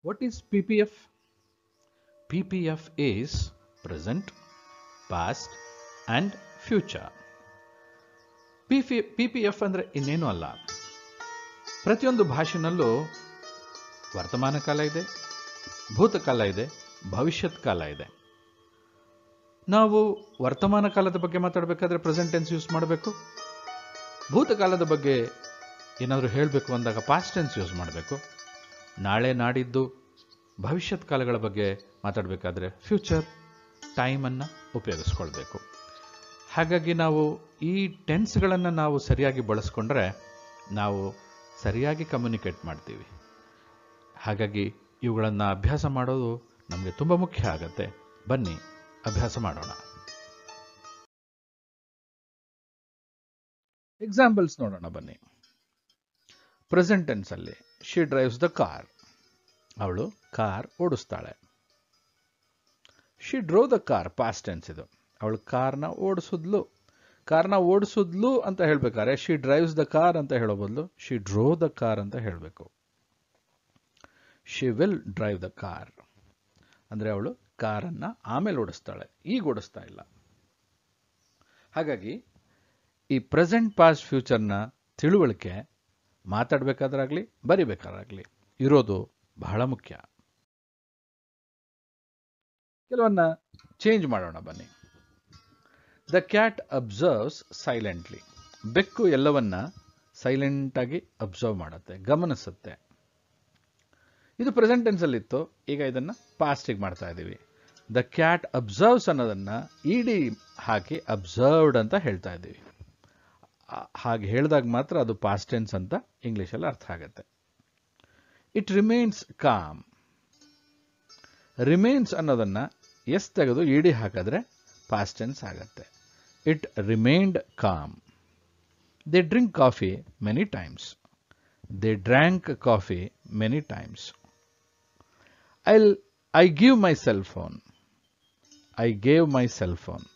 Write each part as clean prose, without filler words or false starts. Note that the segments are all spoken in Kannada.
What is PPF? PPF is present, past and future. PPF ಅಂದರೆ ಇನ್ನೇನು ಅಲ್ಲ. ಪ್ರತಿಯೊಂದು ಭಾಷೆನಲ್ಲೂ ವರ್ತಮಾನ ಕಾಲ ಇದೆ, ಭೂತಕಾಲ ಇದೆ, ಭವಿಷ್ಯತ್ ಕಾಲ ಇದೆ. ನಾವು ವರ್ತಮಾನ ಕಾಲದ ಬಗ್ಗೆ ಮಾತಾಡಬೇಕಾದ್ರೆ ಪ್ರೆಸೆಂಟ್ ಟೆನ್ಸ್ ಯೂಸ್ ಮಾಡಬೇಕು. ಭೂತಕಾಲದ ಬಗ್ಗೆ ಏನಾದರೂ ಹೇಳಬೇಕು ಅಂದಾಗ ಪಾಸ್ಟ್ ಟೆನ್ಸ್ ಯೂಸ್ ಮಾಡಬೇಕು. ನಾಳೆ ನಾಡಿದ್ದು ಭವಿಷ್ಯತ್ ಕಾಲಗಳ ಬಗ್ಗೆ ಮಾತಾಡಬೇಕಾದ್ರೆ ಫ್ಯೂಚರ್ ಟೈಮನ್ನು ಉಪಯೋಗಿಸ್ಕೊಳ್ಬೇಕು. ಹಾಗಾಗಿ ನಾವು ಈ ಟೆನ್ಸ್ಗಳನ್ನು ನಾವು ಸರಿಯಾಗಿ ಬಳಸ್ಕೊಂಡ್ರೆ ನಾವು ಸರಿಯಾಗಿ ಕಮ್ಯುನಿಕೇಟ್ ಮಾಡ್ತೀವಿ. ಹಾಗಾಗಿ ಇವುಗಳನ್ನು ಅಭ್ಯಾಸ ಮಾಡೋದು ನಮಗೆ ತುಂಬ ಮುಖ್ಯ ಆಗತ್ತೆ. ಬನ್ನಿ ಅಭ್ಯಾಸ ಮಾಡೋಣ. ಎಕ್ಸಾಂಪಲ್ಸ್ ನೋಡೋಣ ಬನ್ನಿ. ಪ್ರೆಸೆಂಟ್ ಟೆನ್ಸ್ ಅಲ್ಲಿ ಶಿ ಡ್ರೈವ್ಸ್ ದ ಕಾರ್, ಅವಳು ಕಾರ್ ಓಡಿಸ್ತಾಳೆ. She drove the car, past tense ಇದು. ಅವಳು ಕಾರ್ನ ಓಡಿಸಿದ್ಲು ಅಂತ ಹೇಳ್ಬೇಕಾದ್ರೆ ಶಿ ಡ್ರೈವ್ಸ್ ದ ಕಾರ್ ಅಂತ ಹೇಳೋ ಬದಲು ಶಿ ಡ್ರೋವ್ ದ ಕಾರ್ ಅಂತ ಹೇಳಬೇಕು. She will drive the car ಅಂದ್ರೆ ಅವಳು ಕಾರನ್ನ ಆಮೇಲೆ ಓಡಿಸ್ತಾಳೆ, ಈಗ ಓಡಿಸ್ತಾ ಇಲ್ಲ. ಹಾಗಾಗಿ ಈ ಪ್ರೆಸೆಂಟ್ ಪಾಸ್ಟ್ ಫ್ಯೂಚರ್ನ ತಿಳುವಳಿಕೆ ಮಾತಾಡಬೇಕಾದ್ರಾಗ್ಲಿ ಬರಿಬೇಕಾದ್ರಾಗ್ಲಿ ಇರೋದು ಬಹಳ ಮುಖ್ಯ. ಕೆಲವನ್ನ ಚೇಂಜ್ ಮಾಡೋಣ ಬನ್ನಿ. The cat observes silently. ಬೆಕ್ಕು ಎಲ್ಲವನ್ನ ಸೈಲೆಂಟ್ ಆಗಿ ಅಬ್ಸರ್ವ್ ಮಾಡುತ್ತೆ, ಗಮನಿಸುತ್ತೆ. ಇದು ಪ್ರೆಸೆಂಟ್ ಟೆನ್ಸ್ ಅಲ್ಲಿ ಇತ್ತು, ಈಗ ಇದನ್ನ ಪಾಸ್ಟಿಗೆ ಮಾಡ್ತಾ ಇದ್ದೀವಿ. ದ ಕ್ಯಾಟ್ ಅಬ್ಸರ್ವ್ಸ್ ಅನ್ನೋದನ್ನ ಇಡಿ ಹಾಕಿ ಅಬ್ಸರ್ವ್ಡ್ ಅಂತ ಹೇಳ್ತಾ ಇದ್ದೀವಿ. ಹಾಗೆ ಹೇಳಿದಾಗ ಮಾತ್ರ ಅದು ಪಾಸ್ಟ್ ಟೆನ್ಸ್ ಅಂತ ಇಂಗ್ಲಿಷಲ್ಲಿ ಅರ್ಥ ಆಗುತ್ತೆ. It remains calm. ರಿಮೇನ್ಸ್ ಅನ್ನೋದನ್ನ ಎಸ್ ತೆಗೆದು ಇಡಿ ಹಾಕಿದ್ರೆ ಪಾಸ್ಟ್ ಟೆನ್ಸ್ ಆಗತ್ತೆ. It remained calm. They drink coffee many times. They drank coffee many times. I give my cell phone. I gave my cell phone.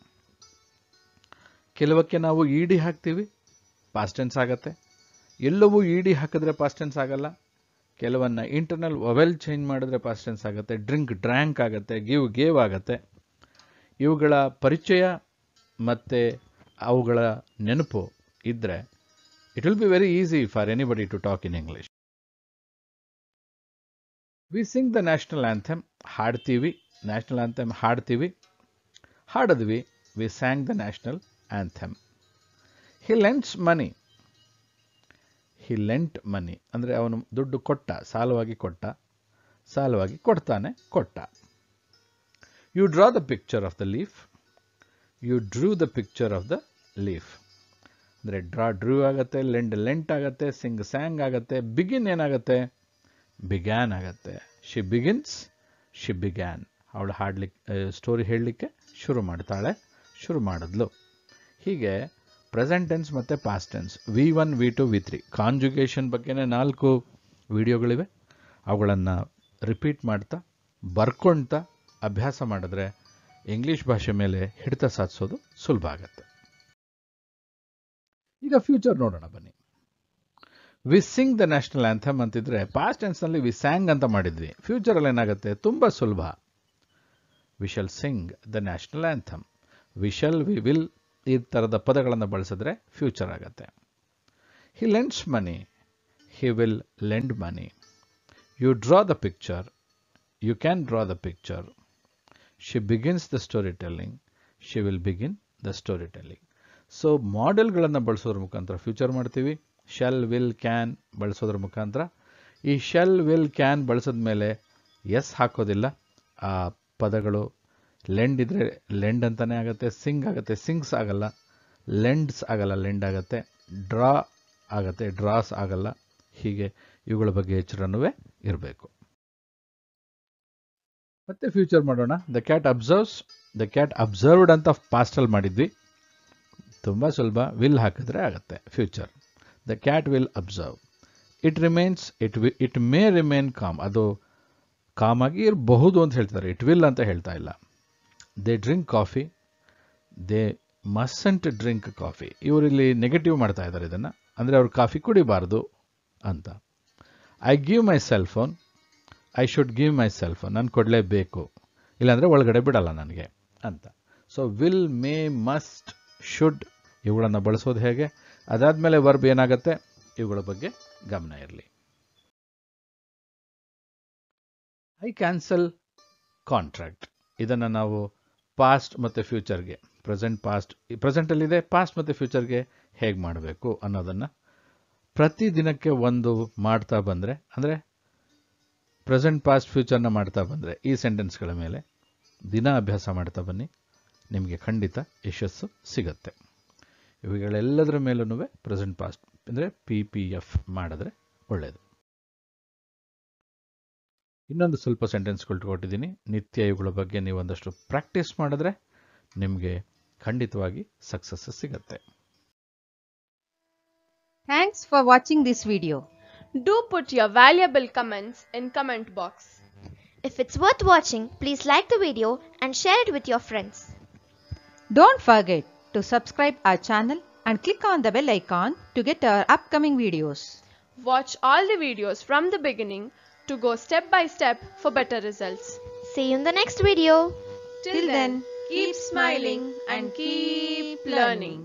ಕೆಲವಕ್ಕೆ ನಾವು ಇಡಿ ಹಾಕ್ತೀವಿ, ಪಾಸ್ಟ್ ಟೆನ್ಸ್ ಆಗತ್ತೆ. ಎಲ್ಲವೂ ಇಡಿ ಹಾಕಿದ್ರೆ ಪಾಸ್ಟ್ ಟೆನ್ಸ್ ಆಗಲ್ಲ. ಕೆಲವನ್ನ ಇಂಟರ್ನಲ್ ವವೆಲ್ ಚೇಂಜ್ ಮಾಡಿದ್ರೆ ಪಾಸ್ಟ್ ಟೆನ್ಸ್ ಆಗುತ್ತೆ. ಡ್ರಿಂಕ್ ಡ್ರ್ಯಾಂಕ್ ಆಗುತ್ತೆ, ಗಿವ್ ಗೇವ್ ಆಗುತ್ತೆ. ಇವುಗಳ ಪರಿಚಯ ಮತ್ತೆ ಅವುಗಳ ನೆನಪು ಇದ್ರೆ it will be very easy for anybody to talk in English. We sing the national anthem. ಹಾಡ್ತೀವಿ, ನ್ಯಾಷನಲ್ ಆಂಥೆಮ್ ಹಾಡ್ತೀವಿ, ಹಾಡಿದ್ವಿ. We sang the national anthem. He lents money. He lent money ಅಂದರೆ ಅವನು ದುಡ್ಡು ಕೊಟ್ಟ, ಸಾಲವಾಗಿ ಕೊಟ್ಟ, ಸಾಲವಾಗಿ ಕೊಡ್ತಾನೆ, ಕೊಟ್ಟ. You draw the picture of the leaf. You drew the picture of the leaf ಅಂದರೆ ಡ್ರೂ ಆಗತ್ತೆ, ಲೆಂಟ್ ಆಗತ್ತೆ, ಸಿಂಗ್ ಸ್ಯಾಂಗ್ ಆಗತ್ತೆ. ಬಿಗಿನ್ ಏನಾಗತ್ತೆ? ಬಿಗ್ಯಾನ್ ಆಗತ್ತೆ. She begins, she began. ಅವಳು ಸ್ಟೋರಿ ಹೇಳಲಿಕ್ಕೆ ಶುರು ಮಾಡ್ತಾಳೆ, ಶುರು ಮಾಡಿದ್ಲು. ಹೀಗೆ ಪ್ರೆಸೆಂಟ್ ಟೆನ್ಸ್ ಮತ್ತು past tense, V1, V2, V3 conjugation ಬಗ್ಗೆನೇ 4 ವಿಡಿಯೋಗಳಿವೆ. ಅವುಗಳನ್ನು ರಿಪೀಟ್ ಮಾಡ್ತಾ ಬರ್ಕೊಳ್ತಾ ಅಭ್ಯಾಸ ಮಾಡಿದ್ರೆ ಇಂಗ್ಲಿಷ್ ಭಾಷೆ ಮೇಲೆ ಹಿಡಿತ ಸಾಧಿಸೋದು ಸುಲಭ ಆಗತ್ತೆ. ಈಗ ಫ್ಯೂಚರ್ ನೋಡೋಣ ಬನ್ನಿ. We sing the national anthem ಅಂತಿದ್ರೆ ಪಾಸ್ಟ್ ಟೆನ್ಸ್ನಲ್ಲಿ ವಿ ಸ್ಯಾಂಗ್ ಅಂತ ಮಾಡಿದ್ವಿ. ಫ್ಯೂಚರಲ್ಲಿ ಏನಾಗುತ್ತೆ? ತುಂಬ ಸುಲಭ. We shall sing the national anthem. We shall, we will ಈ ಥರದ ಪದಗಳನ್ನು ಬಳಸಿದ್ರೆ ಫ್ಯೂಚರ್ ಆಗತ್ತೆ. He lends money. He will lend money. You draw the picture. You can draw the picture. She begins the story telling. She will begin the story telling. So ಮಾಡೆಲ್ಗಳನ್ನು ಬಳಸೋದ್ರ ಮುಖಾಂತರ ಫ್ಯೂಚರ್ ಮಾಡ್ತೀವಿ. ಶಲ್, ವಿಲ್, ಕ್ಯಾನ್ ಬಳಸೋದ್ರ ಮುಖಾಂತರ. ಈ ಶಲ್, ವಿಲ್, ಕ್ಯಾನ್ ಬಳಸಿದ ಮೇಲೆ ಎಸ್ ಹಾಕೋದಿಲ್ಲ. ಆ ಪದಗಳು ಲೆಂಡ್ ಇದ್ರೆ ಲೆಂಡ್ ಅಂತಾನೆ ಆಗುತ್ತೆ. ಸಿಂಗ್ ಆಗುತ್ತೆ, ಸಿಂಗ್ಸ್ ಆಗಲ್ಲ. ಲೆಂಡ್ಸ್ ಆಗಲ್ಲ, ಲೆಂಡ್ ಆಗುತ್ತೆ. ಡ್ರಾ ಆಗತ್ತೆ, ಡ್ರಾಸ್ ಆಗಲ್ಲ. ಹೀಗೆ ಇವುಗಳ ಬಗ್ಗೆ ಎಚ್ಚರನೂ ಇರಬೇಕು. ಮತ್ತೆ ಫ್ಯೂಚರ್ ಮಾಡೋಣ. The cat observes. The cat observed ಅಂತ ಪಾಸ್ಟಲ್ಲಿ ಮಾಡಿದ್ವಿ, ತುಂಬ ಸುಲಭ. ವಿಲ್ ಹಾಕಿದ್ರೆ ಆಗುತ್ತೆ future. The cat will observe. It remains. It may remain calm. ಅದು ಕಾಮ್ ಆಗಿ ಇರಬಹುದು ಅಂತ ಹೇಳ್ತಾರೆ, ಇಟ್ ವಿಲ್ ಅಂತ ಹೇಳ್ತಾ ಇಲ್ಲ. They drink coffee. They mustn't drink coffee. ಇವರಿಲ್ಲಿ ನೆಗೆಟಿವ್ ಮಾಡ್ತಾ ಇದ್ದಾರೆ ಇದನ್ನು, ಅಂದರೆ ಅವ್ರು ಕಾಫಿ ಕುಡಿಬಾರ್ದು ಅಂತ. I give my cell phone. I should give my self, ನಾನು ಕೊಡಲೇಬೇಕು, ಇಲ್ಲಾಂದರೆ ಒಳಗಡೆ ಬಿಡಲ್ಲ ನನಗೆ ಅಂತ. So will, May, must, should ಇವುಗಳನ್ನು ಬಳಸೋದು ಹೇಗೆ, ಅದಾದಮೇಲೆ ವರ್ಬ್ ಏನಾಗುತ್ತೆ, ಇವುಗಳ ಬಗ್ಗೆ ಗಮನ ಇರಲಿ. ಐ ಕ್ಯಾನ್ಸಲ್ ಕಾಂಟ್ರಾಕ್ಟ್, ಇದನ್ನು ನಾವು ಪಾಸ್ಟ್ ಮತ್ತು ಫ್ಯೂಚರ್ಗೆ, ಪ್ರೆಸೆಂಟಲ್ಲಿದೆ, ಪಾಸ್ಟ್ ಮತ್ತು ಫ್ಯೂಚರ್ಗೆ ಹೇಗೆ ಮಾಡಬೇಕು ಅನ್ನೋದನ್ನು ಪ್ರತಿದಿನಕ್ಕೆ ಒಂದು ಮಾಡ್ತಾ ಬಂದರೆ, ಅಂದರೆ ಪ್ರೆಸೆಂಟ್, ಪಾಸ್ಟ್, ಫ್ಯೂಚರ್ನ ಮಾಡ್ತಾ ಬಂದರೆ, ಈ ಸೆಂಟೆನ್ಸ್ಗಳ ಮೇಲೆ ದಿನ ಅಭ್ಯಾಸ ಮಾಡ್ತಾ ಬನ್ನಿ, ನಿಮಗೆ ಖಂಡಿತ ಯಶಸ್ಸು ಸಿಗುತ್ತೆ. ಇವುಗಳೆಲ್ಲದರ ಮೇಲೂ ಪ್ರೆಸೆಂಟ್, ಪಾಸ್ಟ್ ಅಂದರೆ PPF ಮಾಡಿದ್ರೆ ಒಳ್ಳೆಯದು. ಇನ್ನೊಂದು ಸ್ವಲ್ಪ ಸೆಂಟೆನ್ಸ್ಗಳು ಕೊಟ್ಟಿದ್ದೀನಿ, ನಿತ್ಯ ಇವುಗಳ ಬಗ್ಗೆ ನೀವು ಒಂದಷ್ಟು ಪ್ರಾಕ್ಟೀಸ್ ಮಾಡಿದ್ರೆ ನಿಮಗೆ ಖಂಡಿತವಾಗಿ ಸಕ್ಸಸ್ ಸಿಗುತ್ತೆ. Thanks for watching this video. Do put your valuable comments in comment box. If it's worth watching, please like the video and share it with your friends. Don't forget to subscribe our channel and click on the bell icon to get our upcoming videos. Watch all the videos from the beginning to go step by step for better results. See you in the next video. Till then, keep smiling and keep learning.